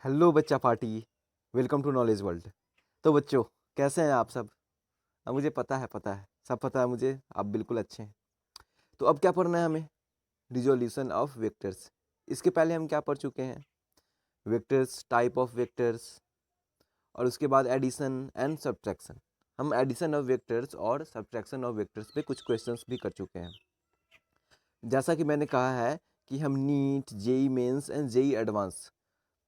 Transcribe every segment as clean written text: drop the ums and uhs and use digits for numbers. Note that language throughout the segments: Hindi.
हेलो बच्चा party. Welcome to knowledge world. तो बच्चों, कैसे हैं आप सब? अब मुझे पता है सब पता है मुझे, आप बिल्कुल अच्छे हैं। तो अब क्या पढ़ना है हमें? Resolution of vectors. इसके पहले हम क्या पढ़ चुके हैं? वेक्टर्स, टाइप ऑफ वेक्टर्स, और उसके बाद एडिशन एंड सब्ट्रैक्शन। हम एडिशन ऑफ वेक्टर्स और सब्ट्रैक्शन ऑफ वेक्टर्स पे कुछ क्वेश्चंस भी कर चुके हैं। जैसा कि मैंने कहा है कि हम NEET, JEE Mains and JEE advance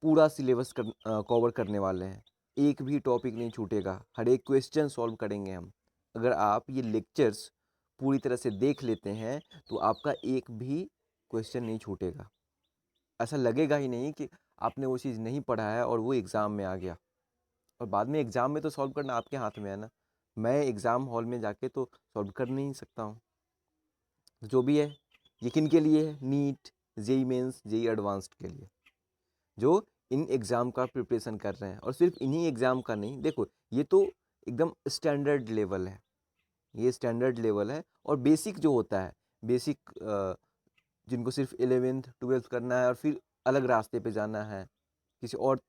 पूरा सिलेबस कवर करने वाले हैं। एक भी टॉपिक नहीं छूटेगा, हर एक क्वेश्चन सॉल्व करेंगे हम। अगर आप ये लेक्चर्स पूरी तरह से देख लेते हैं तो आपका एक भी क्वेश्चन नहीं छूटेगा। ऐसा लगेगा ही नहीं कि आपने वो चीज़ नहीं पढ़ा है और वो एग्ज़ाम में आ गया। और बाद में एग्ज़ाम में तो सॉल्व करना आपके हाथ में है ना। मैं एग्ज़ाम हॉल में जाके तो सॉल्व कर नहीं सकता हूँ। जो भी है ये किन के लिए है? NEET, JEE Mains, JEE advanced के लिए, जो इन एग्ज़ाम का प्रिपरेशन कर रहे हैं। और सिर्फ इन्हीं एग्ज़ाम का नहीं, देखो ये तो एकदम स्टैंडर्ड लेवल है, ये स्टैंडर्ड लेवल है। और बेसिक जो होता है, बेसिक जिनको सिर्फ 11th 12th करना है और फिर अलग रास्ते पे जाना है, किसी और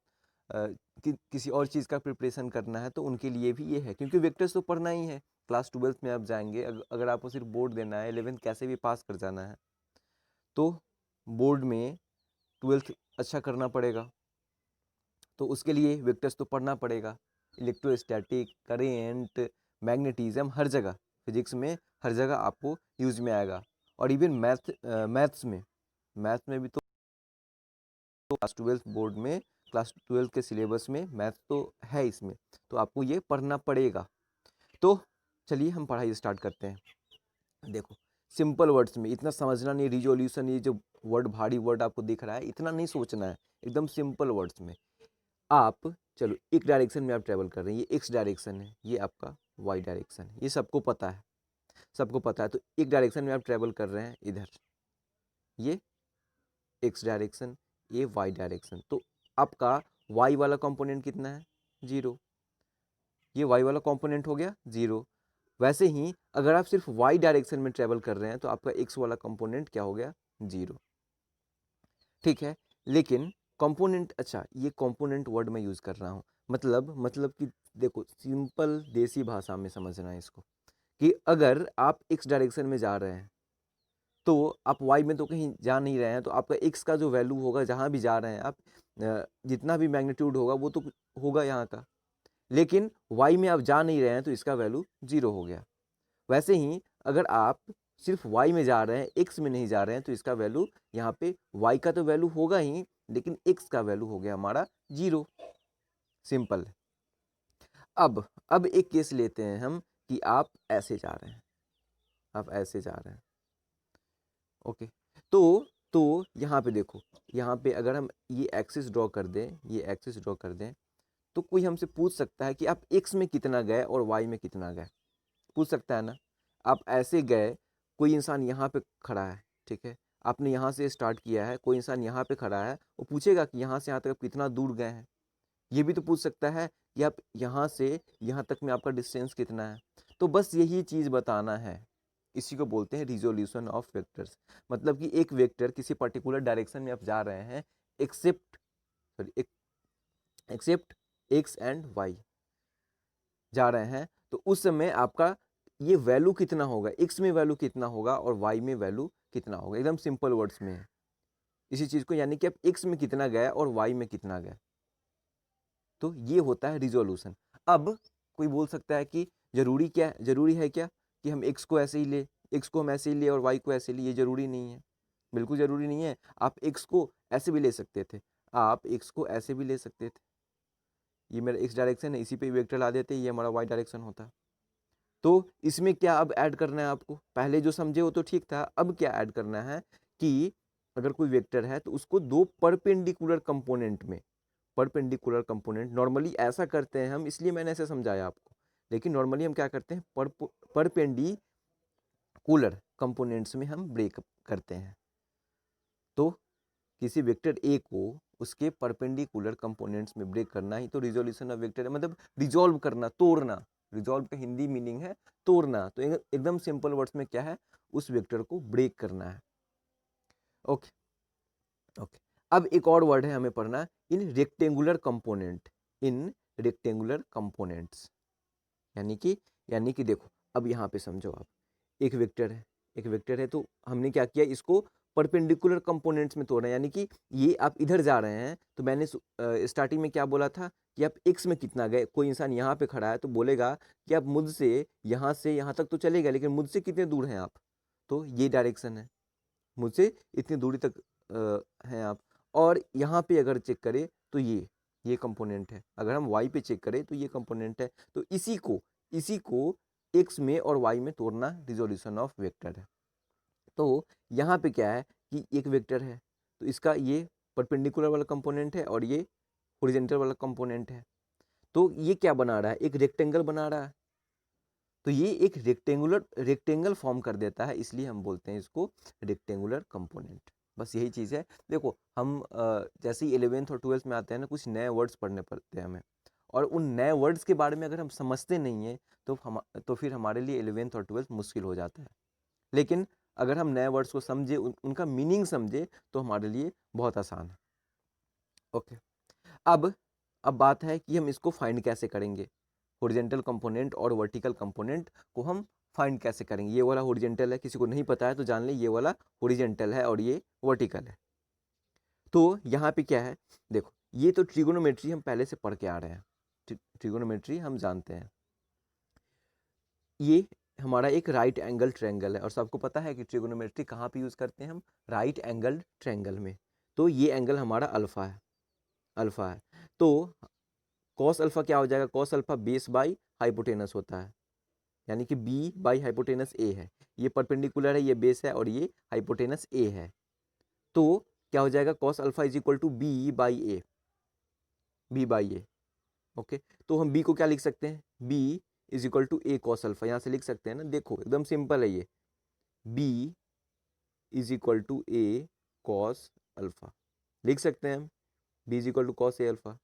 किसी और चीज़ का प्रिपरेशन करना है, तो उनके लिए भी ये है। क्योंकि वेक्टर्स तो पढ़ना ही है। क्लास 12th में आप जाएंगे, अगर आपको सिर्फ बोर्ड देना है, 11th कैसे भी पास कर जाना है, तो बोर्ड में 12th अच्छा करना पड़ेगा। तो उसके लिए वेक्टर्स तो पढ़ना पड़ेगा। इलेक्ट्रोस्टैटिक, करेंट, मैग्नेटिज्म, हर जगह फिजिक्स में हर जगह आपको यूज में आएगा। और इवन मैथ्स में भी तो क्लास 12 बोर्ड में, क्लास 12 के सिलेबस में मैथ तो है इसमें, तो आपको ये पढ़ना पड़ेगा। तो चलिए हम पढ़ाई स्टार्ट करते हैं। देखो, सिंपल वर्ड्स में, इतना समझना नहीं। रिजोल्यूशन, ये जो वर्ड, भारी वर्ड आपको दिख रहा है, इतना नहीं सोचना है। एकदम सिंपल वर्ड्स में आप, चलो एक डायरेक्शन में आप ट्रेवल कर रहे हैं, ये एक्स डायरेक्शन है, ये आपका वाई डायरेक्शन है, ये सबको पता है, सबको पता है। तो एक डायरेक्शन में आप ट्रेवल कर रहे हैं इधर, ये एक्स डायरेक्शन, ये वाई डायरेक्शन। तो आपका वाई वाला कंपोनेंट कितना है? जीरो। ये वाई वाला कंपोनेंट हो गया जीरो। वैसे ही अगर आप सिर्फ वाई डायरेक्शन में ट्रेवल कर रहे हैं तो आपका एक्स वाला कंपोनेंट क्या हो गया? जीरो। ठीक है, लेकिन कंपोनेंट, अच्छा ये कंपोनेंट वर्ड मैं यूज़ कर रहा हूँ, मतलब कि देखो, सिंपल देसी भाषा में समझना है इसको, कि अगर आप एक्स डायरेक्शन में जा रहे हैं तो आप वाई में तो कहीं जा नहीं रहे हैं, तो आपका एक्स का जो वैल्यू होगा जहाँ भी जा रहे हैं आप, जितना भी मैग्नीट्यूड होगा वो तो होगा यहाँ का। लेकिन वाई में आप जा नहीं रहे हैं तो इसका वैल्यू जीरो हो गया। वैसे ही अगर आप सिर्फ y में जा रहे हैं, x में नहीं जा रहे हैं, तो इसका वैल्यू यहाँ पे y का तो वैल्यू होगा ही, लेकिन x का वैल्यू हो गया हमारा जीरो। सिंपल। अब एक केस लेते हैं हम कि आप ऐसे जा रहे हैं, आप ऐसे जा रहे हैं। ओके, तो यहाँ पे देखो, यहाँ पे अगर हम ये एक्सिस ड्रॉ कर दें, ये एक्सिस ड्रॉ कर दें, तो कोई हमसे पूछ सकता है कि आप x में कितना गए और y में कितना गए, पूछ सकता है ना। आप ऐसे गए, कोई इंसान यहाँ पे खड़ा है, ठीक है, आपने यहाँ से स्टार्ट किया है, कोई इंसान यहाँ पे खड़ा है, वो पूछेगा कि यहाँ से यहाँ तक आप कितना दूर गए हैं। ये भी तो पूछ सकता है कि आप यहाँ से यहाँ तक में आपका डिस्टेंस कितना है। तो बस यही चीज़ बताना है, इसी को बोलते हैं रिजोल्यूशन ऑफ वेक्टर्स। मतलब कि एक वेक्टर किसी पर्टिकुलर डायरेक्शन में आप जा रहे हैं, accept sorry accept X and Y जा रहे हैं, तो उस समय आपका ये वैल्यू कितना होगा, एक्स में वैल्यू कितना होगा और वाई में वैल्यू कितना होगा। एकदम सिंपल वर्ड्स में है इसी चीज़ को, यानी कि आप एक्स में कितना गए और वाई में कितना गए, तो ये होता है रिजोल्यूशन। अब कोई बोल सकता है कि जरूरी है क्या कि हम एक्स को ऐसे ही ले, एक्स को हम ऐसे ही ले और वाई को ऐसे ले? ये जरूरी नहीं है, बिल्कुल जरूरी नहीं है। आप एक्स को ऐसे भी ले सकते थे, आप एक्स को ऐसे भी ले सकते थे, ये मेरा एक्स डायरेक्शन है, इसी पे वेक्टर ला देते, ये हमारा वाई डायरेक्शन होता। तो इसमें क्या अब ऐड करना है आपको? पहले जो समझे वो तो ठीक था, अब क्या ऐड करना है कि अगर कोई वेक्टर है तो उसको दो परपेंडिकुलर कंपोनेंट में, परपेंडिकुलर कंपोनेंट नॉर्मली ऐसा करते हैं हम, इसलिए मैंने ऐसे समझाया आपको। लेकिन नॉर्मली हम क्या करते हैं, परपेंडिकुलर कंपोनेंट्स में हम ब्रेक करते हैं। तो किसी वेक्टर ए को उसके परपेंडिकुलर कंपोनेंट्स में ब्रेक करना ही तो रिजोल्यूशन ऑफ वेक्टर है, मतलब रिजॉल्व करना, तोड़ना। रिजॉल्व का हिंदी मीनिंग है तोड़ना। तो एकदम सिंपल वर्ड्स में क्या है, उस वेक्टर को ब्रेक करना है। Okay okay. अब एक और वर्ड है हमें पढ़ना, इन रेक्टेंगुलर कंपोनेंट, इन रेक्टेंगुलर कंपोनेंट्स, यानी कि देखो अब यहाँ पे समझो आप, एक वेक्टर है, एक वेक्टर है, तो हमने क्या किया, इसको परपेंडिकुलर कंपोनेंट्स में तोड़ना है, यानी कि ये आप इधर जा रहे हैं, तो मैंने स्टार्टिंग में क्या बोला था कि आप एक्स में कितना गए, कोई इंसान यहाँ पे खड़ा है तो बोलेगा कि आप मुझसे यहाँ तक तो चले गए, लेकिन मुझसे कितने दूर हैं आप, तो ये डायरेक्शन है, मुझसे इतनी दूरी तक हैं आप। और यहाँ पे अगर चेक करें तो ये कंपोनेंट है, अगर हम y पे चेक करें तो ये कंपोनेंट है, तो इसी को x में और y में तोड़ना रिजोल्यूशन ऑफ वेक्टर है। तो यहाँ पे क्या है कि एक वेक्टर है, तो इसका ये परपेंडिकुलर वाला कंपोनेंट है और ये हॉरिजॉन्टल वाला कंपोनेंट है, तो ये क्या बना रहा है, एक रेक्टेंगल बना रहा है, तो ये एक रेक्टेंगल फॉर्म कर देता है, इसलिए हम बोलते हैं इसको रेक्टेंगुलर कंपोनेंट। बस यही चीज़ है। देखो हम जैसे ही 11th और 12th में आते हैं ना, कुछ नए वर्ड्स पढ़ने पड़ते हैं हमें, और उन नए वर्ड्स के बारे में अगर हम समझते नहीं हैं तो फिर हमारे लिए 11th और 12th मुश्किल हो जाता है। लेकिन अगर हम नए वर्ड्स को समझे, उनका मीनिंग समझे, तो हमारे लिए बहुत आसान है। ओके, अब बात है कि हम इसको फाइंड कैसे करेंगे, हॉरिजॉन्टल कंपोनेंट और वर्टिकल कंपोनेंट को हम फाइंड कैसे करेंगे। ये वाला हॉरिजॉन्टल है, किसी को नहीं पता है तो जान ले, ये वाला हॉरिजॉन्टल है और ये वर्टिकल है। तो यहाँ पे क्या है, देखो ये तो ट्रिगोनोमेट्री हम पहले से पढ़ के आ रहे हैं, ट्रिगोनोमेट्री हम जानते हैं। ये हमारा एक राइट एंगल ट्रायंगल है, और सबको पता है कि ट्रिगोनोमेट्री कहाँ पे यूज़ करते हैं हम, राइट एंगल ट्रायंगल में। तो ये एंगल हमारा अल्फा है। तो कॉस अल्फा क्या हो जाएगा, cos alpha base by hypotenuse होता है, यानी कि बी बाई हाइपोटेनस ए है, ये परपेंडिकुलर है, ये बेस है और ये हाइपोटेनस ए है, तो क्या हो जाएगा, cos alpha is equal to B by A. Okay, तो हम बी को क्या लिख सकते हैं, B is equal to A cos alpha, यहाँ से लिख सकते हैं ना, देखो एकदम सिंपल है ये, B is equal to A cos alpha लिख सकते हैं हम, B is equal to cos A alpha.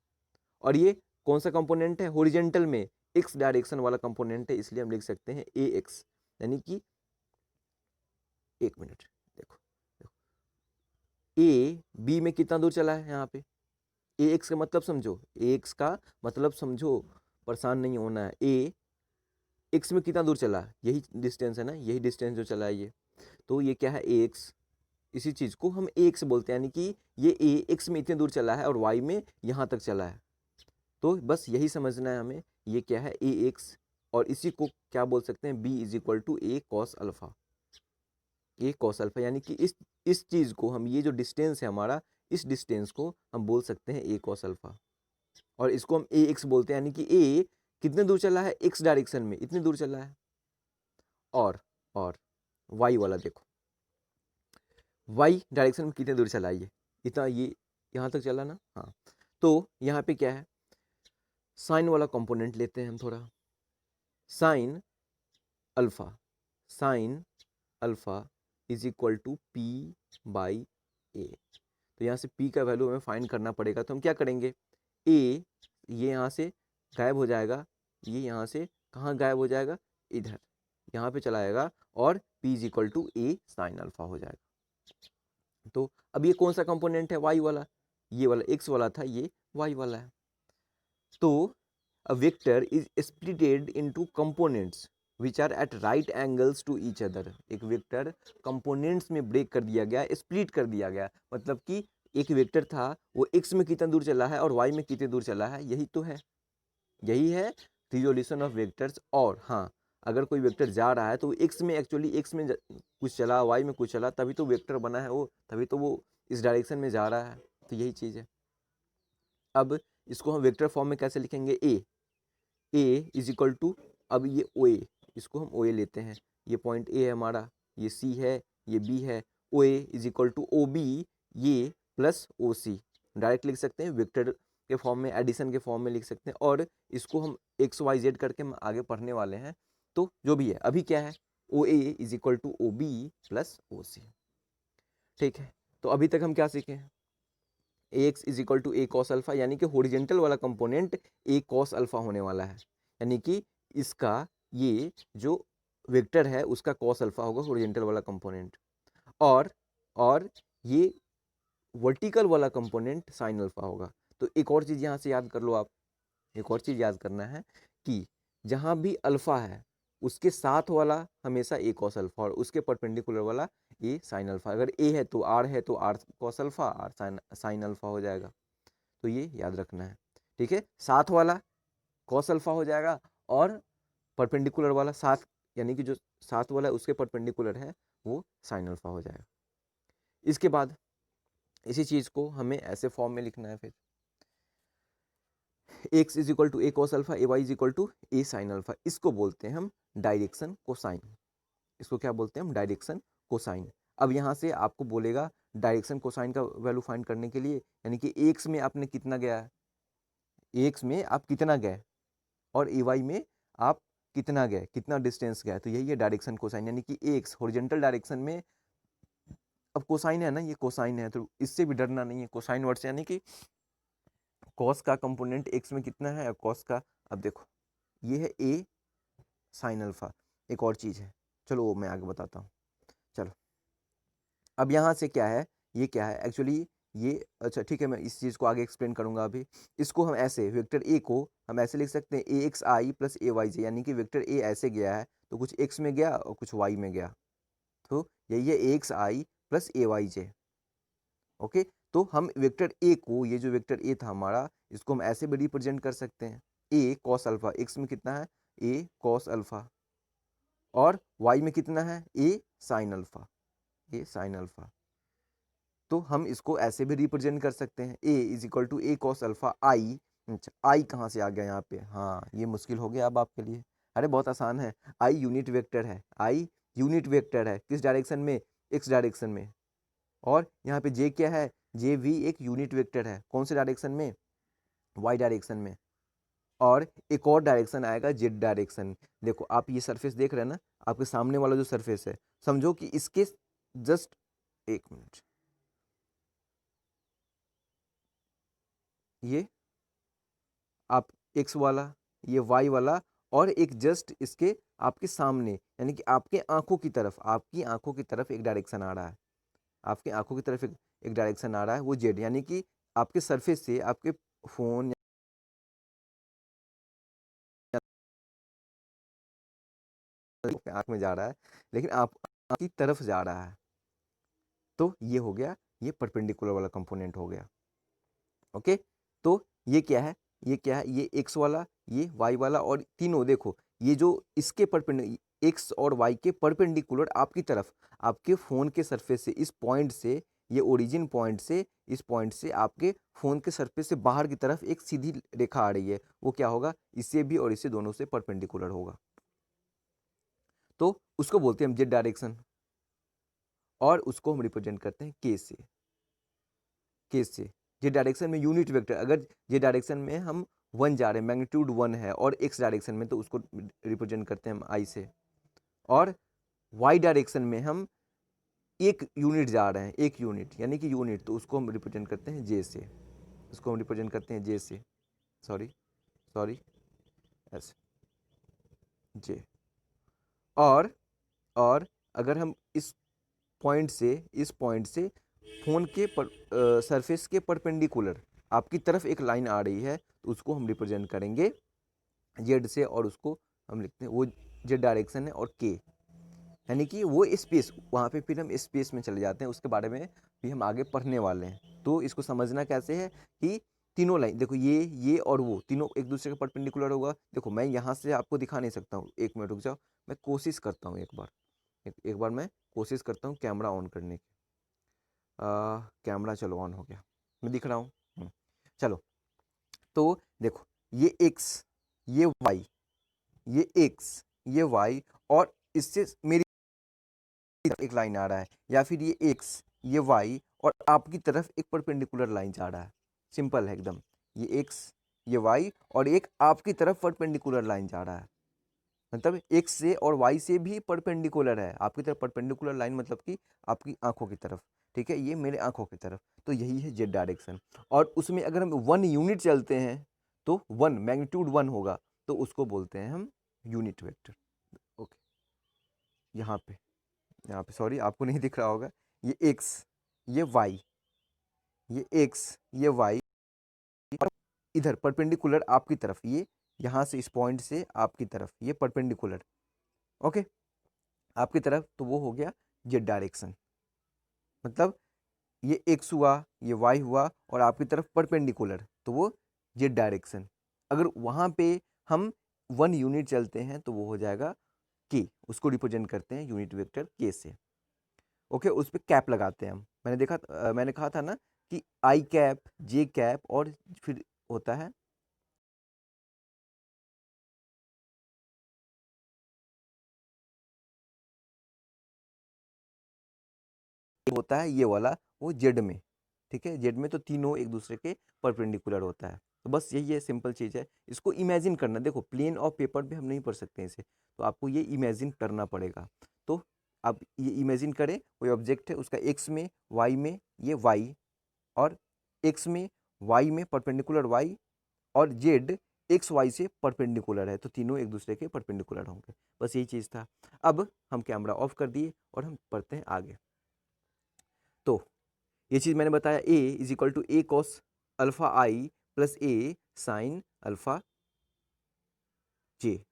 और ये कौन सा कंपोनेंट है, हॉरिजॉन्टल में एक्स डायरेक्शन वाला कंपोनेंट है, इसलिए हम लिख सकते हैं ए एक्स, यानी कि एक मिनट, देखो ए बी में कितना दूर चला है, यहाँ पे ए एक्स का मतलब समझो, ए एक्स का मतलब समझो, परेशान नहीं होना है, ए एक्स में कितना दूर चला है, यही डिस्टेंस है ना, यही डिस्टेंस जो चला है ये, तो ये क्या है ए एक्स, इसी चीज़ को हम ए एक्स बोलते हैं, यानी कि ये ए एक्स में इतने दूर चला है और वाई में यहाँ तक चला है, तो बस यही समझना है हमें, ये क्या है ए एक्स, और इसी को क्या बोल सकते हैं, B is equal to A cos alpha, A cos alpha, यानी कि इस चीज़ को हम, ये जो डिस्टेंस है हमारा, इस डिस्टेंस को हम बोल सकते हैं ए कॉस अल्फा, और इसको हम ए एक्स बोलते हैं, यानी कि ए कितने दूर चला है, एक्स डायरेक्शन में इतने दूर चला है, और वाई वाला देखो, वाई डायरेक्शन में कितने दूर चला है, ये इतना, ये यहाँ तक चला ना, हाँ, तो यहाँ पे क्या है, साइन वाला कंपोनेंट लेते हैं हम थोड़ा, sine alpha is equal to P by A, तो यहाँ से p का वैल्यू हमें फाइंड करना पड़ेगा, तो हम क्या करेंगे, a ये यहाँ से गायब हो जाएगा, ये यहाँ से कहाँ गायब हो जाएगा, इधर यहाँ पे चला जाएगा, और p is equal to A sine alpha हो जाएगा। तो अब ये कौन सा कंपोनेंट है, y वाला, ये वाला x वाला था, ये y वाला है। तो a vector is splitted into components which are at right angles to each other, एक वेक्टर कंपोनेंट्स में ब्रेक कर दिया गया, स्प्लिट कर दिया गया, मतलब कि एक वेक्टर था, वो x में कितना दूर चला है और y में कितने दूर चला है, यही है रिजोल्यूशन ऑफ वेक्टर्स। और हाँ, अगर कोई वेक्टर जा रहा है तो x में एक्चुअली कुछ चला, y में कुछ चला, तभी तो वेक्टर बना है वो, तभी तो वो इस डायरेक्शन में जा रहा है, तो यही चीज़ है। अब इसको हम वेक्टर फॉर्म में कैसे लिखेंगे, ए इज इक्वल टू, अब ये ओ ए, इसको हम ओ ए लेते हैं, ये पॉइंट ए है हमारा, ये सी है, ये बी है, O A is equal to O B, ये प्लस ओ सी, डायरेक्ट लिख सकते हैं, वेक्टर के फॉर्म में, एडिशन के फॉर्म में लिख सकते हैं, और इसको हम एक्स वाई जेड करके हम आगे पढ़ने वाले हैं, तो जो भी है, अभी क्या है, O A is equal to O B plus O C, ठीक है। तो अभी तक हम क्या सीखे हैं, A X is equal to A cos alpha, यानी कि हॉरिजेंटल वाला कंपोनेंट ए कॉस अल्फा होने वाला है, यानी कि इसका ये जो वेक्टर है उसका कॉस अल्फा होगा हॉरिजेंटल वाला कंपोनेंट, और ये वर्टिकल वाला कंपोनेंट साइन अल्फा होगा। तो एक और चीज़ यहाँ से याद कर लो आप, एक और चीज़ याद करना है कि जहाँ भी अल्फा है उसके साथ वाला हमेशा ए कॉस अल्फा और उसके परपेंडिकुलर वाला ए साइन अल्फा। अगर ए है तो R cos alpha, R sine alpha हो जाएगा। तो ये याद रखना है, ठीक है। साथ वाला कॉस अल्फा हो जाएगा और परपेंडिकुलर वाला साथ, यानी कि जो साथ वाला है उसके परपेंडिकुलर है वो साइन अल्फा हो जाएगा। इसके बाद इसी चीज़ को हमें ऐसे फॉर्म में लिखना है फिर, X is equal to A cos alpha, A Y is equal to A sine alpha. इसको बोलते हैं हम डायरेक्शन कोसाइन। इसको क्या बोलते हैं हम? Direction cosine. अब यहाँ से आपको बोलेगा डायरेक्शन कोसाइन का वैल्यू फाइंड करने के लिए, यानी कि एक्स में आपने कितना गया है, एक्स में आप कितना गए और ए वाई में आप कितना गए, कितना डिस्टेंस गया, तो यही है डायरेक्शन कोसाइन। यानी कि एक्स हॉरिजॉन्टल डायरेक्शन में, अब कोसाइन है ना, ये कोसाइन है तो इससे भी डरना नहीं है कोसाइन वर्ड से, यानी कि कॉस का कंपोनेंट एक्स में कितना है और कॉस का, अब देखो ये है ए साइन अल्फा। एक और चीज़ है, चलो वो मैं आगे बताता हूँ। चलो अब यहाँ से क्या है, ये क्या है एक्चुअली, ये अच्छा ठीक है, मैं इस चीज़ को आगे एक्सप्लेन करूँगा। अभी इसको हम ऐसे, वेक्टर ए को हम ऐसे लिख सकते हैं A x I plus A Y जे, यानी कि वेक्टर ए ऐसे गया है तो कुछ एक्स में गया और कुछ वाई में गया, तो यही है ए x I plus A Y J. Okay, तो हम वेक्टर ए को, ये जो वेक्टर ए था हमारा, इसको हम ऐसे भी रिप्रेजेंट कर सकते हैं, ए कॉस अल्फा, एक्स में कितना है ए कॉस अल्फा और वाई में कितना है A sine alpha, A sine alpha. तो हम इसको ऐसे भी रिप्रेजेंट कर सकते हैं, A is equal to A cos alpha I. अच्छा, आई कहाँ से आ गया यहाँ पे? हाँ, ये मुश्किल हो गया अब आपके लिए। अरे बहुत आसान है, आई यूनिट वेक्टर है, आई यूनिट वेक्टर है किस डायरेक्शन में? एक्स डायरेक्शन में। और यहाँ पे जे क्या है? जे भी एक यूनिट वेक्टर है, कौन से डायरेक्शन में? वाई डायरेक्शन में। और एक और डायरेक्शन आएगा जेड डायरेक्शन। देखो आप ये सरफेस देख रहे हैं ना, आपके सामने वाला जो सरफेस है, समझो कि इसके जस्ट, एक मिनट, ये आप एक्स वाला, ये वाई वाला, और एक जस्ट इसके आपके सामने, यानी कि आपके आंखों की तरफ, आपकी आंखों की तरफ एक डायरेक्शन आ रहा है, आपकी आंखों की तरफ एक डायरेक्शन आ रहा है, वो जेड, यानी कि आपके सरफेस से आपके फोन आंख में जा रहा है, लेकिन आप आंख की तरफ जा रहा है, तो ये हो गया, ये परपेंडिकुलर वाला कंपोनेंट हो गया। ओके, तो ये क्या है, ये क्या है, ये एक्स वाला, ये वाई वाला, और तीनों देखो, ये जो इसके परपेंडिकुलर, एक्स और वाई के परपेंडिकुलर आपकी तरफ, आपके फ़ोन के सरफेस से, इस पॉइंट से, ये ओरिजिन पॉइंट से, इस पॉइंट से आपके फ़ोन के सरफेस से बाहर की तरफ एक सीधी रेखा आ रही है, वो क्या होगा? इससे भी और इससे दोनों से परपेंडिकुलर होगा, तो उसको बोलते हैं हम जेड डायरेक्शन, और उसको हम रिप्रेजेंट करते हैं के से, के से। जे डायरेक्शन में यूनिट वेक्टर, अगर जे डायरेक्शन में हम 1 जा रहे हैं, मैग्नीट्यूड 1 है, और एक्स डायरेक्शन में, तो उसको रिप्रेजेंट करते हैं हम आई से। और वाई डायरेक्शन में हम एक यूनिट जा रहे हैं, एक यूनिट, यानी कि यूनिट, तो उसको हम रिप्रेजेंट करते हैं जे से, उसको हम रिप्रेजेंट करते हैं जे से, सॉरी सॉरी, ऐसे, जे। और और अगर हम इस पॉइंट से, इस पॉइंट से फोन के सरफेस के परपेंडिकुलर आपकी तरफ एक लाइन आ रही है, तो उसको हम रिप्रेजेंट करेंगे जेड से, और उसको हम लिखते हैं, वो जेड डायरेक्शन है, और के, यानी कि वो स्पेस, वहाँ पे फिर हम स्पेस में चले जाते हैं, उसके बारे में भी हम आगे पढ़ने वाले हैं। तो इसको समझना कैसे है कि तीनों लाइन देखो, ये और वो तीनों एक दूसरे के परपेंडिकुलर होगा। देखो मैं यहाँ से आपको दिखा नहीं सकता हूँ, एक मिनट रुक जाओ, मैं कोशिश करता हूँ, एक बार मैं कोशिश करता हूँ कैमरा ऑन करने की। कैमरा चलो ऑन हो गया, मैं दिख रहा हूँ। चलो, तो देखो, ये एक्स, ये वाई, ये एक्स, ये वाई, और इससे मेरी तरफ एक लाइन आ रहा है, या फिर ये एक्स, ये वाई, और आपकी तरफ एक परपेंडिकुलर लाइन जा रहा है। सिंपल है एकदम, ये एक्स, ये वाई, और एक आपकी तरफ परपेंडिकुलर लाइन जा रहा है, मतलब एक्स से और वाई से भी परपेंडिकुलर है आपकी तरफ, परपेंडिकुलर लाइन मतलब कि आपकी आंखों की तरफ, ठीक है, ये मेरे आंखों की तरफ, तो यही है जेड डायरेक्शन। और उसमें अगर हम 1 यूनिट चलते हैं, तो 1 मैग्नीट्यूड 1 होगा, तो उसको बोलते हैं हम यूनिट वेक्टर। ओके, यहाँ पे सॉरी आपको नहीं दिख रहा होगा, ये एक्स, ये वाई, ये एक्स, ये वाई, और इधर परपेंडिकुलर आपकी तरफ, ये यहाँ से इस पॉइंट से आपकी तरफ ये परपेंडिकुलर, ओके, आपकी तरफ, तो वो हो गया जेड डायरेक्शन। मतलब ये एक्स हुआ, ये वाई हुआ, और आपकी तरफ परपेंडिकुलर, तो वो जेड डायरेक्शन। अगर वहाँ पे हम 1 यूनिट चलते हैं तो वो हो जाएगा के, उसको रिप्रेजेंट करते हैं यूनिट वेक्टर के से, ओके। उस पे कैप लगाते हैं हम। मैंने कहा था ना कि आई कैप, जे कैप, और फिर होता है ये वाला, वो जेड में, ठीक है, जेड में तो तीनों एक दूसरे के परपेंडिकुलर होता है। तो बस यही है, सिंपल चीज़ है। इसको इमेजिन करना, देखो प्लेन ऑफ पेपर पे हम नहीं पढ़ सकते इसे, तो आपको ये इमेजिन करना पड़ेगा। तो आप ये इमेजिन करें, कोई ऑब्जेक्ट है, उसका एक्स में, वाई में ये वाई, और एक्स में, वाई में परपेंडिकुलर वाई, और जेड एक्स वाई से परपेंडिकुलर है, तो तीनों एक दूसरे के परपेंडिकुलर होंगे। बस यही चीज़ था। अब हम कैमरा ऑफ कर दिए और हम पढ़ते हैं आगे। तो ये चीज़ मैंने बताया, A is equal to A cos alpha I plus A sine alpha J,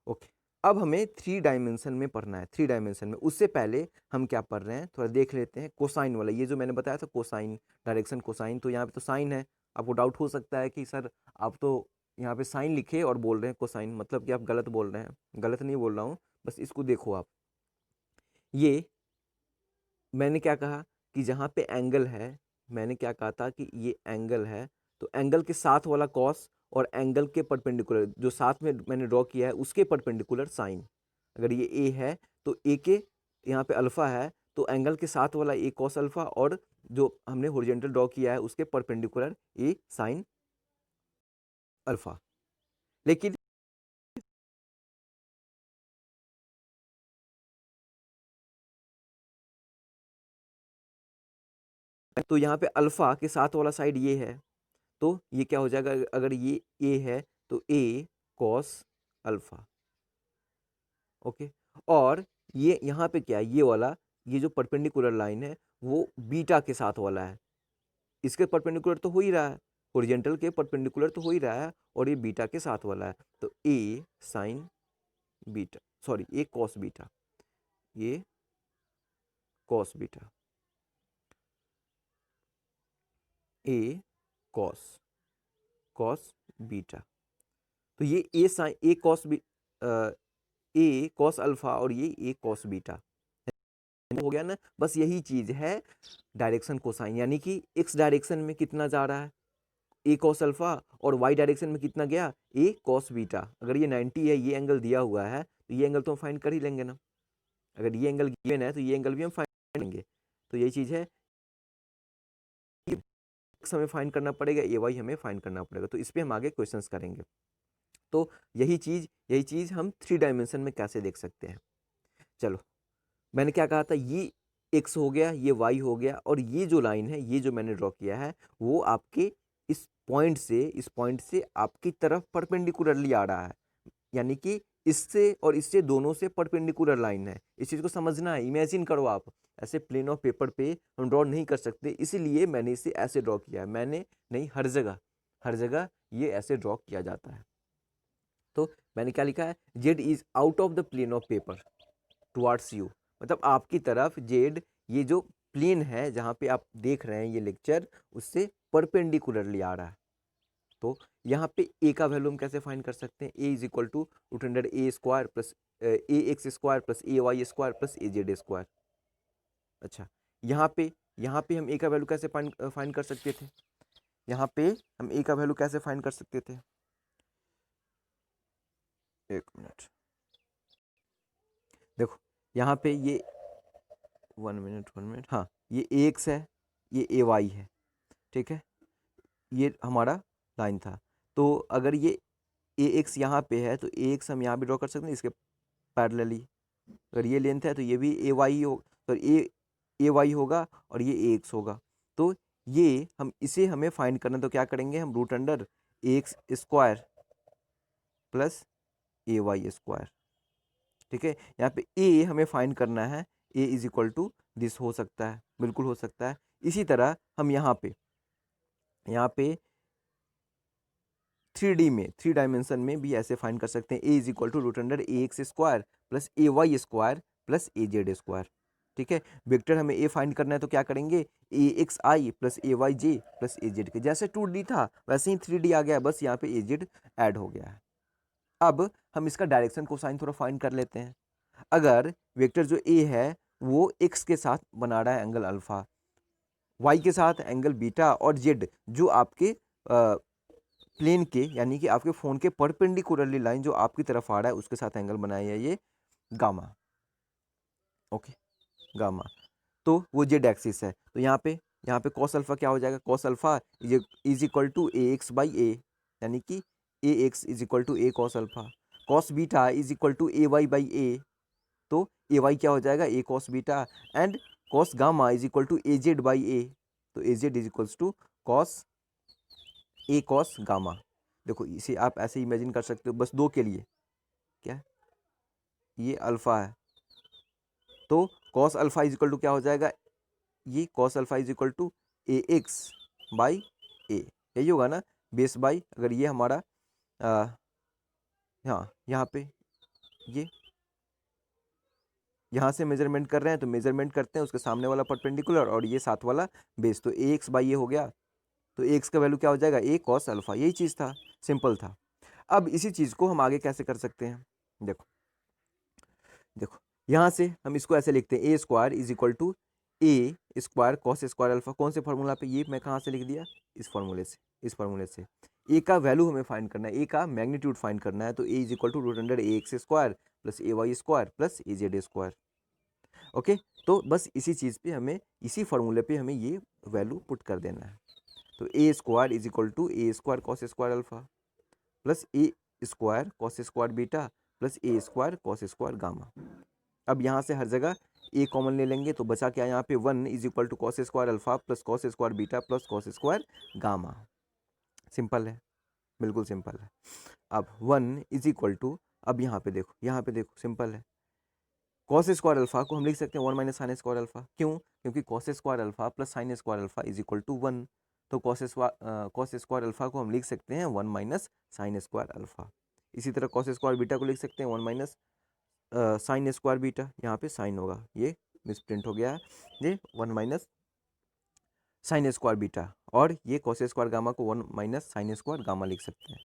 okay. अब हमें 3 डायमेंशन में पढ़ना है, 3 डायमेंशन में। उससे पहले हम क्या पढ़ रहे हैं, थोड़ा देख लेते हैं कोसाइन वाला। ये जो मैंने बताया था कोसाइन, डायरेक्शन कोसाइन, तो यहाँ पे तो साइन है। आपको डाउट हो सकता है कि सर आप तो यहाँ पे साइन लिखे और बोल रहे हैं कोसाइन, मतलब कि आप गलत बोल रहे हैं। गलत नहीं बोल रहा हूँ, बस इसको देखो आप। ये मैंने क्या कहा कि जहाँ पे एंगल है, मैंने क्या कहा था कि ये एंगल है, तो एंगल के साथ वाला कॉस और एंगल के परपेंडिकुलर जो साथ में मैंने ड्रॉ किया है उसके परपेंडिकुलर साइन। अगर ये ए है तो ए के यहाँ पे अल्फा है, तो एंगल के साथ वाला ए कॉस अल्फा, और जो हमने हॉरिजॉन्टल ड्रॉ किया है उसके परपेंडिकुलर ए साइन अल्फा। लेकिन तो यहाँ पे अल्फा के साथ वाला साइड ये है, तो ये क्या हो जाएगा, अगर ये ए है तो ए कॉस अल्फा, ओके। और ये यहाँ पे क्या है, ये वाला, ये जो परपेंडिकुलर लाइन है वो बीटा के साथ वाला है। इसके परपेंडिकुलर तो हो ही रहा है, ओरिजेंटल के परपेंडिकुलर तो हो ही रहा है, और ये बीटा के साथ वाला है, तो ए साइन बीटा, सॉरी ए कॉस बीटा, ये कॉस बीटा, ए कॉस कॉस बीटा। तो ये ए साइन ए कॉस बी, ए कॉस अल्फा, और ये ए कॉस बीटा हो गया ना। बस यही चीज है डायरेक्शन कोसाइन, यानी कि एक्स डायरेक्शन में कितना जा रहा है ए कॉस अल्फा, और वाई डायरेक्शन में कितना गया ए कॉस बीटा। अगर ये 90 है, ये एंगल दिया हुआ है, तो ये एंगल तो हम फाइंड कर ही लेंगे ना। अगर ये एंगल गिवन है तो ये एंगल भी हम फाइंड करेंगे। तो यही चीज है, एक्स हमें फाइंड करना पड़ेगा, ए वाई हमें फाइंड करना पड़ेगा, तो इस पर हम आगे क्वेश्चंस करेंगे। तो यही चीज हम 3 डायमेंशन में कैसे देख सकते हैं। चलो, मैंने क्या कहा था, ये एक्स हो गया, ये वाई हो गया, और ये जो लाइन है, ये जो मैंने ड्रॉ किया है, वो आपके इस पॉइंट से आपकी तरफ परपेंडिकुलरली आ रहा है, यानी कि इससे और इससे दोनों से परपेंडिकुलर लाइन है। इस चीज़ को समझना है, इमेजिन करो आप। ऐसे प्लेन ऑफ पेपर पे हम ड्रॉ नहीं कर सकते, इसीलिए मैंने इसे ऐसे ड्रॉ किया है। मैंने नहीं, हर जगह ये ऐसे ड्रॉ किया जाता है। तो मैंने क्या लिखा है, Z is out of the plane of paper towards you, मतलब आपकी तरफ जेड, ये जो प्लेन है जहाँ पे आप देख रहे हैं ये लेक्चर, उससे परपेंडिकुलरली आ रहा है। तो यहाँ पे ए का वैल्यू हम कैसे फाइंड कर सकते हैं, A is equal to root under A square plus A X square plus A Y square plus A Z square. अच्छा, यहाँ पे हम ए का वैल्यू कैसे फाइंड कर सकते थे, यहाँ पे हम ए का वैल्यू कैसे फाइंड कर सकते थे, एक मिनट, देखो यहाँ पे ये 1 मिनट, हाँ, ये ए एक्स है, ये ए वाई है, ठीक है, ये हमारा लाइन था। तो अगर ये ए एक्स यहाँ पे है, तो ए एक्स हम यहाँ भी ड्रॉ कर सकते हैं इसके पैरेलली। अगर ये लेंथ है तो ये भी ए वाई हो, तो ए वाई होगा, और ये ए एक्स होगा। तो ये इसे हमें फाइंड करना, तो क्या करेंगे हम, root under A X square plus A Y square, ठीक है। यहाँ पे ए हमें फाइंड करना है, ए इज इक्वल टू दिस हो सकता है, बिल्कुल हो सकता है, इसी तरह हम यहाँ पे 3D में 3 डायमेंशन में भी ऐसे फाइंड कर सकते हैं। a is equal to root under A X square plus A Y square plus A Z square. ठीक है, वेक्टर हमें a फाइंड करना है तो क्या करेंगे, ए x I plus A Y J plus A Z के, जैसे 2D था वैसे ही 3D आ गया, बस यहाँ पे ए जेड ऐड हो गया है। अब हम इसका डायरेक्शन कोसाइन थोड़ा फाइंड कर लेते हैं। अगर वेक्टर जो a है वो x के साथ बना रहा है एंगल अल्फा, y के साथ एंगल बीटा, और z जो आपके प्लेन के यानी कि आपके फोन के परपेंडिकुलरली लाइन जो आपकी तरफ आ रहा है उसके साथ एंगल बनाया है ये गामा। ओके, गामा, तो वो जेड एक्सिस है, तो यहाँ पे कॉस अल्फा क्या हो जाएगा, cos alpha is equal to A X by A, यानी कि A X is equal to A cos alpha. Cos beta is equal to A Y by A, तो ए वाई क्या हो जाएगा, A cos beta, and cos gamma is equal to A Z by A, तो A Z is equals to cos A cos gamma. देखो इसे आप ऐसे इमेजिन कर सकते हो बस दो के लिए, क्या ये अल्फा है, तो cos alpha is equal to क्या हो जाएगा, ये cos alpha is equal to A X by A, यही होगा ना, बेस बाई, अगर ये हमारा हाँ यहाँ पे ये यहाँ से मेजरमेंट कर रहे हैं तो मेजरमेंट करते हैं उसके सामने वाला परपेंडिकुलर और ये साथ वाला बेस, तो ए एक्स बाई ये हो गया, तो ए एक्स का वैल्यू क्या हो जाएगा, ए कॉस अल्फा, यही चीज़ था, सिंपल था। अब इसी चीज़ को हम आगे कैसे कर सकते हैं, देखो देखो यहाँ से हम इसको ऐसे लिखते हैं, A square is equal to A square cos square alpha, कौन से फार्मूला पे, ये मैं कहाँ से लिख दिया, इस फार्मूले से ए का वैल्यू हमें फाइंड करना है, ए का मैग्नीट्यूड फाइंड करना है, तो A is equal to root under A X square plus A Y square plus A Z square. Okay, तो बस इसी चीज़ पे हमें, इसी फार्मूले पे हमें ये वैल्यू पुट कर देना है, तो A square is equal to A square cos square alpha plus A square cos square beta plus A square cos square gamma. अब यहाँ से हर जगह ए कॉमन ले लेंगे तो बचा क्या, यहाँ पे 1 is equal to cos square alpha plus cos square beta plus cos square gamma. Simple है, बिल्कुल सिंपल है। अब 1 इज इक्वल टू, अब यहाँ पे देखो सिंपल है, कॉस स्क्वायर अल्फा को हम लिख सकते हैं 1 माइनस साइन स्क्वायर अल्फा, क्यों, क्योंकि cos square alpha plus sine square alpha is equal to 1, तो कॉस स्क्वायर अल्फा को हम लिख सकते हैं 1 माइनस साइन स्क्वायर अल्फा। इसी तरह कॉस स्क्वायर बीटा को लिख सकते हैं 1 माइनस साइन स्क्वायर बीटा, यहाँ पे साइन होगा, ये मिसप्रिंट हो गया है, ये 1 माइनस साइन स्क्वायर बीटा, और ये कॉस स्क्वायर गामा को 1 माइनस साइन स्क्वायर गामा लिख सकते हैं।